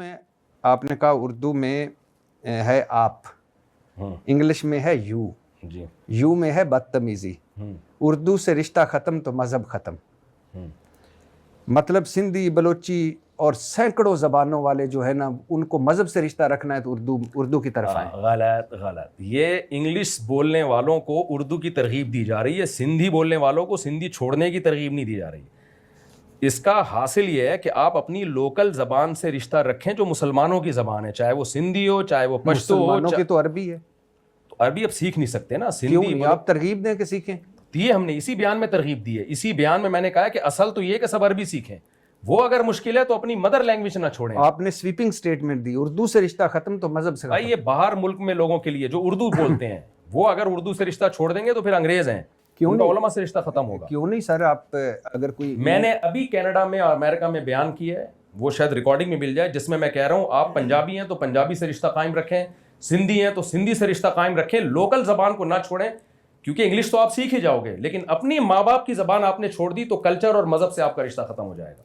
میں آپ نے کہا اردو میں ہے آپ، انگلش میں ہے یو، یو میں ہے بدتمیزی، اردو سے رشتہ ختم تو مذہب ختم. مطلب سندھی، بلوچی اور سینکڑوں زبانوں والے جو ہے نا ان کو مذہب سے رشتہ رکھنا ہے تو اردو کی طرف آئیں. غلط. یہ انگلش بولنے والوں کو اردو کی ترغیب دی جا رہی ہے، سندھی بولنے والوں کو سندھی چھوڑنے کی ترغیب نہیں دی جا رہی. اس کا حاصل یہ ہے کہ آپ اپنی لوکل زبان سے رشتہ رکھیں جو مسلمانوں کی زبان ہے، چاہے وہ سندھی ہو چاہے وہ پشتو ہو. مسلمانوں کی تو عربی ہے. تو عربی اب سیکھ نہیں سکتے نا. کیوں نہیں؟ آپ ترغیب دیں کہ سیکھیں. یہ ہم نے اسی بیان میں ترغیب دی ہے. اسی بیان میں نے کہا ہے کہ اصل تو یہ کہ سب عربی سیکھیں، وہ اگر مشکل ہے تو اپنی مدر لینگویج نہ چھوڑیں. آپ نے سویپنگ سٹیٹمنٹ دی، اردو سے رشتہ ختم تو مذہب سے ختم. یہ باہر ملک میں لوگوں کے لیے جو اردو بولتے ہیں وہ اگر اردو سے رشتہ چھوڑ دیں گے تو پھر انگریز ہیں، کیوں نہیں؟ علماء سے رشتہ ختم ہوگا. کیوں نہیں سر؟ آپ اگر کوئی، میں نے ابھی کینیڈا میں اور امریکہ میں بیان کیا ہے، وہ شاید ریکارڈنگ میں مل جائے، جس میں کہہ رہا ہوں آپ پنجابی ہیں تو پنجابی سے رشتہ قائم رکھیں، سندھی ہیں تو سندھی سے رشتہ قائم رکھیں، لوکل زبان کو نہ چھوڑیں. کیونکہ انگلش تو آپ سیکھ ہی جاؤ گے، لیکن اپنی ماں باپ کی زبان آپ نے چھوڑ دی تو کلچر اور مذہب سے آپ کا رشتہ ختم ہو جائے گا.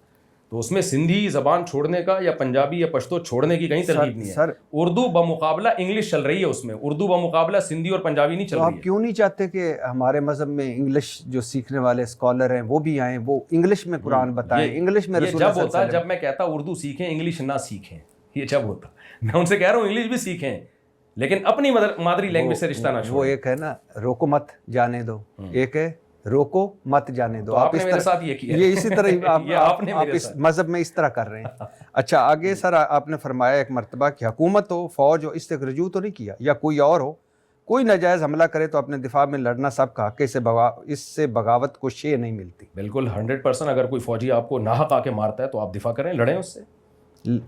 تو اس میں سندھی زبان چھوڑنے کا یا پنجابی یا پشتو چھوڑنے کی کہیں ترغیب نہیں ہے. اردو بمقابلہ انگلش چل رہی ہے، اس میں اردو بمقابلہ سندھی اور پنجابی نہیں چل رہی ہے. آپ کیوں نہیں چاہتے کہ ہمارے مذہب میں انگلش جو سیکھنے والے اسکالر ہیں وہ بھی آئیں، وہ انگلش میں قرآن بتائیں، انگلش میں رسول اللہ جب ہوتا جب میں کہتا اردو سیکھیں انگلش نہ سیکھیں، یہ جب ہوتا. میں ان سے کہہ رہا ہوں انگلش بھی سیکھیں لیکن اپنی مادری لینگویج سے رشتہ نہ چھوڑیں. وہ ایک ہے نا روکو مت جانے دو، ایک ہے روکو مت جانے دو. آپ نے میرے ساتھ یہ کیا، یہ اسی طرح آپ اس مذہب میں اس طرح کر رہے ہیں. اچھا آگے سر آپ نے فرمایا ایک مرتبہ کہ حکومت ہو، فوج ہو، اس سے رجوع تو نہیں کیا، یا کوئی اور ہو، کوئی ناجائز حملہ کرے تو اپنے دفاع میں لڑنا سب کا حق ہے، اس سے بغاوت کو شے نہیں ملتی. بالکل 100%. اگر کوئی فوجی آپ کو ناحق آ کے مارتا ہے تو آپ دفاع کریں، لڑیں اس سے.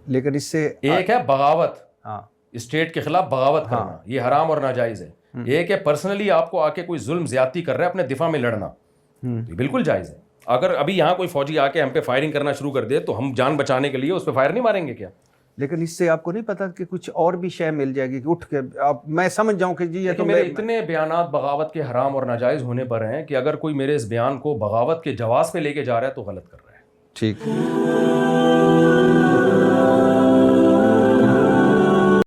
لیکن اس سے ایک ہے بغاوت، ہاں اسٹیٹ کے خلاف بغاوت کرنا، یہ حرام اور ناجائز ہے. ایک ہے پرسنلی آپ کو آ کے کوئی ظلم زیادتی کر رہا ہے اپنے دفاع میں لڑنا، یہ بالکل جائز ہے. اگر ابھی یہاں کوئی فوجی آ کے ہم پہ فائرنگ کرنا شروع کر دے تو ہم جان بچانے کے لیے اس پہ فائر نہیں ماریں گے کیا؟ لیکن اس سے آپ کو نہیں پتا کہ کچھ اور بھی شے مل جائے گی کہ اٹھ کے میں سمجھ جاؤں کہ جی یہ تو میرے اتنے بیانات بغاوت کے حرام اور ناجائز ہونے پر ہیں کہ اگر کوئی میرے اس بیان کو بغاوت کے جواز پہ لے کے جا رہا ہے تو غلط کر رہا ہے. ٹھیک.